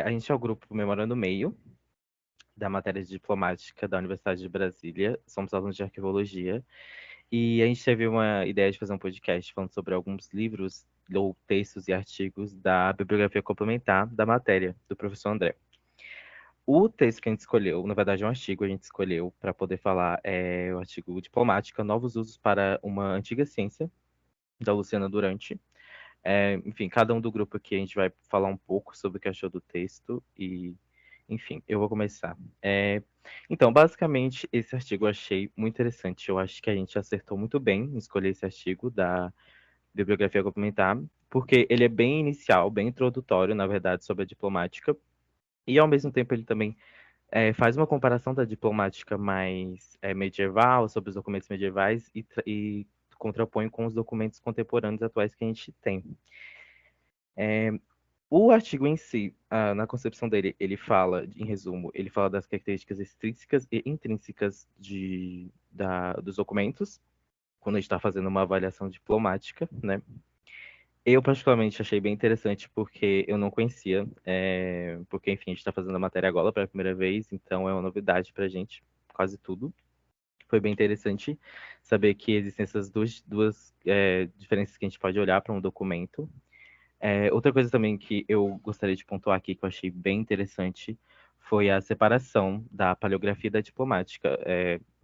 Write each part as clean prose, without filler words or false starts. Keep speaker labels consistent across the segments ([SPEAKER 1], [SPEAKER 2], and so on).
[SPEAKER 1] a gente é o grupo Memorando Meio, da matéria de diplomática da Universidade de Brasília. Somos alunos de arquivologia. E a gente teve uma ideia de fazer um podcast falando sobre alguns livros ou textos e artigos da bibliografia complementar da matéria, do professor André. O texto que a gente escolheu, na verdade é um artigo, a gente escolheu para poder falar, o artigo Diplomática, Novos Usos para uma Antiga Ciência, da Luciana Durante. Enfim, cada um do grupo aqui a gente vai falar um pouco sobre o que achou do texto e, enfim, eu vou começar. Então, basicamente, esse artigo eu achei muito interessante. Eu acho que a gente acertou muito bem em escolher esse artigo da bibliografia complementar, porque ele é bem inicial, bem introdutório, na verdade, sobre a diplomática, e ao mesmo tempo ele também faz uma comparação da diplomática mais medieval, sobre os documentos medievais, e contrapõe com os documentos contemporâneos atuais que a gente tem. O artigo em si, na concepção dele, ele fala, em resumo, ele fala das características extrínsecas e intrínsecas dos documentos, quando a gente está fazendo uma avaliação diplomática, né? Eu, particularmente, achei bem interessante porque eu não conhecia, porque, enfim, a gente está fazendo a matéria agora pela primeira vez, então é uma novidade para a gente, quase tudo. Foi bem interessante saber que existem essas duas diferenças que a gente pode olhar para um documento. Outra coisa também que eu gostaria de pontuar aqui, que eu achei bem interessante, foi a separação da paleografia e da diplomática.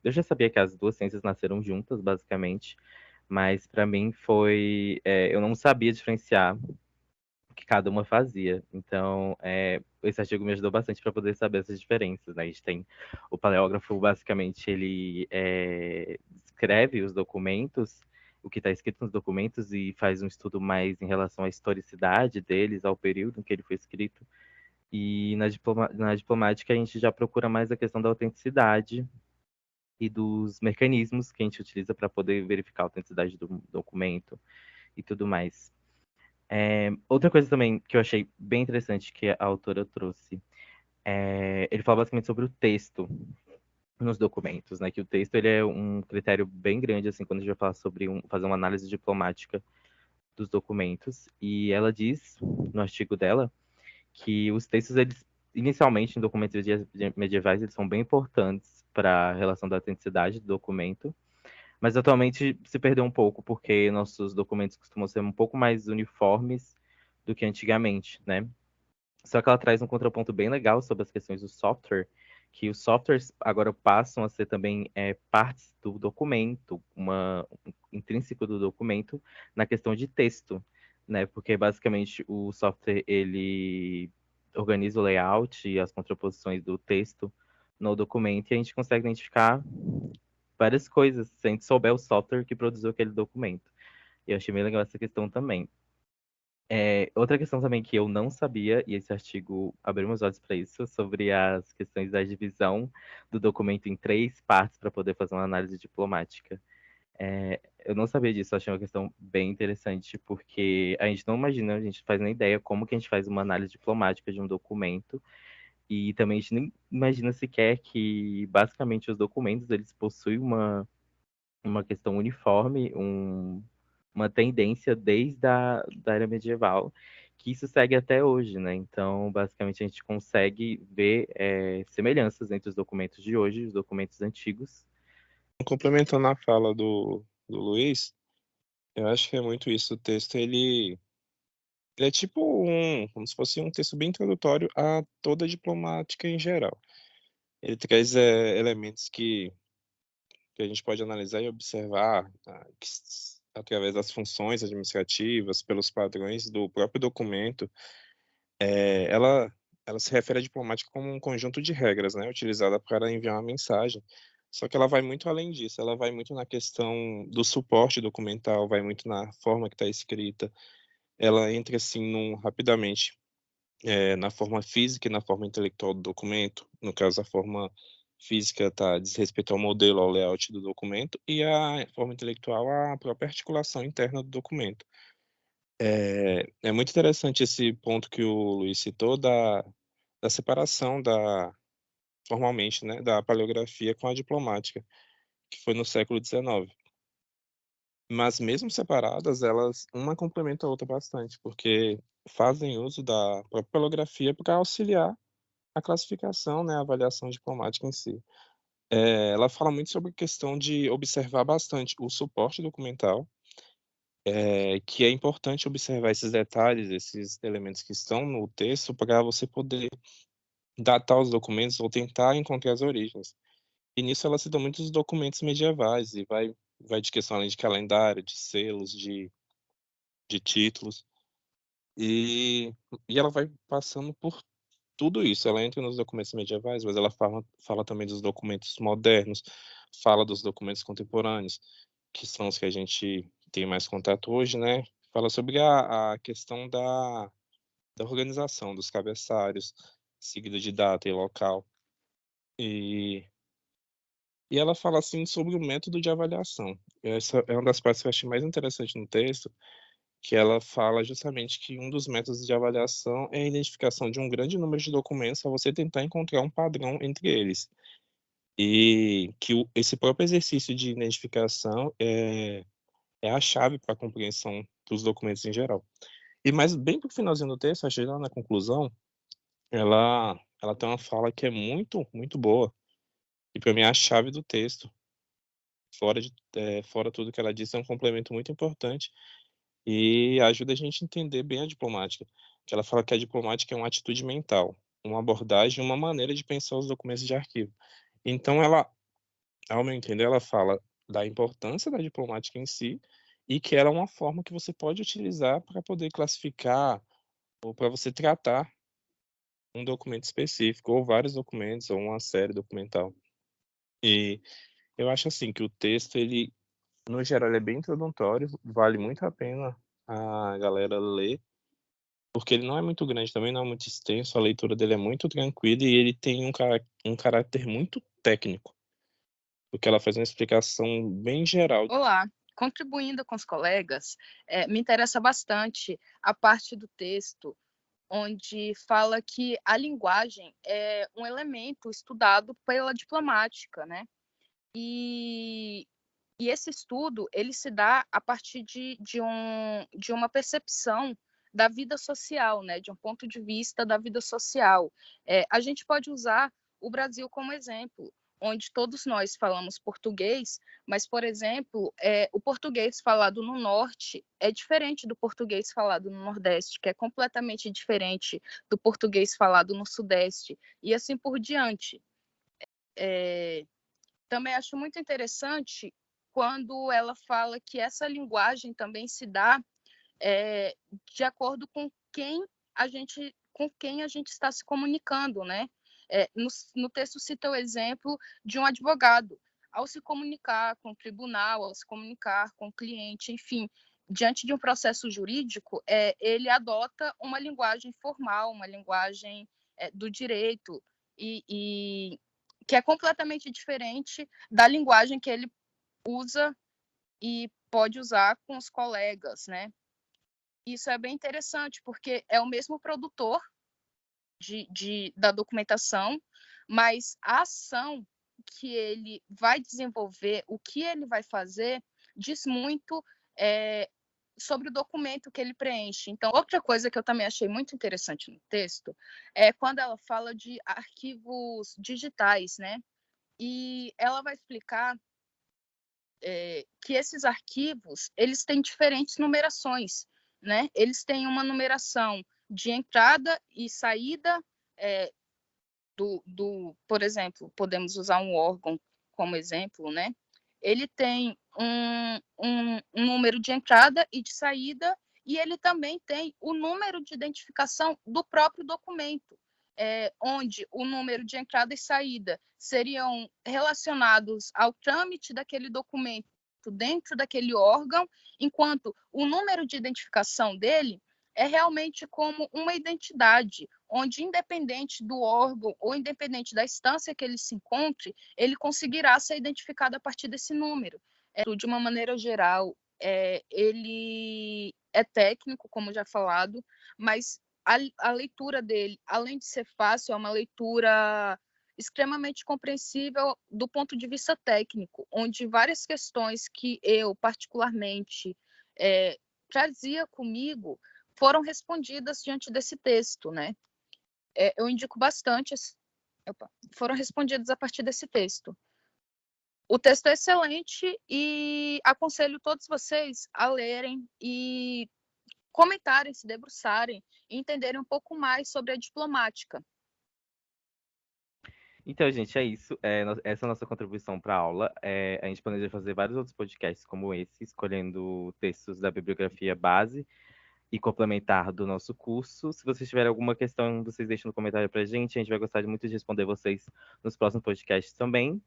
[SPEAKER 1] Eu já sabia que as duas ciências nasceram juntas, basicamente, mas para mim foi. Eu não sabia diferenciar o que cada uma fazia. Então, esse artigo me ajudou bastante para poder saber essas diferenças, né? A gente tem o paleógrafo, basicamente, ele descreve os documentos, o que está escrito nos documentos, e faz um estudo mais em relação à historicidade deles, ao período em que ele foi escrito. E na diplomática, a gente já procura mais a questão da autenticidade e dos mecanismos que a gente utiliza para poder verificar a autenticidade do documento e tudo mais. Outra coisa também que eu achei bem interessante que a autora trouxe, ele fala basicamente sobre o texto nos documentos, né? Que o texto ele é um critério bem grande assim quando a gente vai falar sobre fazer uma análise diplomática dos documentos. E ela diz no artigo dela que os textos eles inicialmente em documentos medievais eles são bem importantes para a relação da autenticidade do documento, mas atualmente se perdeu um pouco porque nossos documentos costumam ser um pouco mais uniformes do que antigamente, né? Só que ela traz um contraponto bem legal sobre as questões do software, que os softwares agora passam a ser também partes do documento, um intrínseco do documento, na questão de texto, né? Porque basicamente o software ele organiza o layout e as contraposições do texto no documento e a gente consegue identificar várias coisas se a gente souber o software que produziu aquele documento. E eu achei bem legal essa questão também. Outra questão também que eu não sabia, e esse artigo abriu meus olhos para isso, sobre as questões da divisão do documento em três partes para poder fazer uma análise diplomática. Eu não sabia disso, eu achei uma questão bem interessante, porque a gente não imagina, a gente faz nem ideia como que a gente faz uma análise diplomática de um documento, e também a gente nem imagina sequer que, basicamente, os documentos, eles possuem uma questão uniforme, uma tendência desde da era medieval, que isso segue até hoje, né? Então, basicamente, a gente consegue ver semelhanças entre os documentos de hoje e os documentos antigos.
[SPEAKER 2] Complementando a fala do Luiz, eu acho que é muito isso. O texto, ele é tipo como se fosse um texto bem introdutório a toda a diplomática em geral. Ele traz elementos que a gente pode analisar e observar através das funções administrativas, pelos padrões do próprio documento. Ela se refere à diplomática como um conjunto de regras, né, utilizada para enviar uma mensagem. Só que ela vai muito além disso, ela vai muito na questão do suporte documental, vai muito na forma que está escrita. Ela entra assim rapidamente, na forma física e na forma intelectual do documento. No caso, a forma física diz respeito ao modelo, ao layout do documento, e a forma intelectual à própria articulação interna do documento. É muito interessante esse ponto que o Luiz citou da separação formalmente, né, da paleografia com a diplomática, que foi no século XIX. Mas mesmo separadas, elas uma complementa a outra bastante, porque fazem uso da própria paleografia para auxiliar a classificação, né, a avaliação diplomática em si. Ela fala muito sobre a questão de observar bastante o suporte documental, que é importante observar esses detalhes, esses elementos que estão no texto para você poder datar os documentos ou tentar encontrar as origens. E nisso ela cita muitos documentos medievais e vai de questão além de calendário, de selos, de títulos, e ela vai passando por tudo isso. Ela entra nos documentos medievais, mas ela fala também dos documentos modernos, fala dos documentos contemporâneos, que são os que a gente tem mais contato hoje, né. Fala sobre a questão da organização dos cabeçalhos, seguida de data e local. E e ela fala, assim, sobre o método de avaliação. Essa é uma das partes que eu achei mais interessante no texto, que ela fala justamente que um dos métodos de avaliação é a identificação de um grande número de documentos para você tentar encontrar um padrão entre eles. E que esse próprio exercício de identificação é a chave para a compreensão dos documentos em geral. E mais bem para o finalzinho do texto, achei lá na conclusão, ela tem uma fala que é muito, muito boa, e para mim é a chave do texto. Fora tudo que ela disse, é um complemento muito importante e ajuda a gente a entender bem a diplomática, que ela fala que a diplomática é uma atitude mental, uma abordagem, uma maneira de pensar os documentos de arquivo. Então ela, ao meu entender, ela fala da importância da diplomática em si e que ela é uma forma que você pode utilizar para poder classificar ou para você tratar um documento específico, ou vários documentos, ou uma série documental. E eu acho assim que o texto, ele, no geral, ele é bem introdutório, vale muito a pena a galera ler, porque ele não é muito grande também, não é muito extenso, a leitura dele é muito tranquila e ele tem um caráter muito técnico, porque ela faz uma explicação bem geral.
[SPEAKER 3] Olá, contribuindo com os colegas, me interessa bastante a parte do texto onde fala que a linguagem é um elemento estudado pela diplomática, né? E, e esse estudo ele se dá a partir de uma percepção da vida social, né? De um ponto de vista da vida social. A gente pode usar o Brasil como exemplo, onde todos nós falamos português, mas, por exemplo, o português falado no norte é diferente do português falado no nordeste, que é completamente diferente do português falado no sudeste, e assim por diante. Também acho muito interessante quando ela fala que essa linguagem também se dá de acordo com quem a gente está se comunicando, né? No texto cita o exemplo de um advogado ao se comunicar com o tribunal, ao se comunicar com o cliente, enfim, diante de um processo jurídico, ele adota uma linguagem formal, uma linguagem do direito e que é completamente diferente da linguagem que ele usa e pode usar com os colegas, né? Isso é bem interessante, porque é o mesmo produtor da documentação, mas a ação que ele vai desenvolver, o que ele vai fazer, diz muito sobre o documento que ele preenche. Então, outra coisa que eu também achei muito interessante no texto é quando ela fala de arquivos digitais, né? E ela vai explicar que esses arquivos eles têm diferentes numerações, né? Eles têm uma numeração de entrada e saída por exemplo, podemos usar um órgão como exemplo, né? Ele tem um número de entrada e de saída e ele também tem o número de identificação do próprio documento, onde o número de entrada e saída seriam relacionados ao trâmite daquele documento dentro daquele órgão, enquanto o número de identificação dele é realmente como uma identidade, onde, independente do órgão ou independente da instância que ele se encontre, ele conseguirá ser identificado a partir desse número. De uma maneira geral, ele é técnico, como já falado, mas a leitura dele, além de ser fácil, é uma leitura extremamente compreensível do ponto de vista técnico, onde várias questões que eu, particularmente, trazia comigo foram respondidas diante desse texto, né? Eu indico bastante, foram respondidas a partir desse texto. O texto é excelente e aconselho todos vocês a lerem e comentarem, se debruçarem e entenderem um pouco mais sobre a diplomática.
[SPEAKER 1] Então, gente, é isso. Essa é a nossa contribuição para a aula. A gente planeja fazer vários outros podcasts como esse, escolhendo textos da bibliografia base e complementar do nosso curso. Se vocês tiverem alguma questão, vocês deixam no comentário para a gente. A gente vai gostar muito de responder vocês nos próximos podcasts também.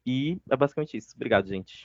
[SPEAKER 1] E é basicamente isso. Obrigado, gente.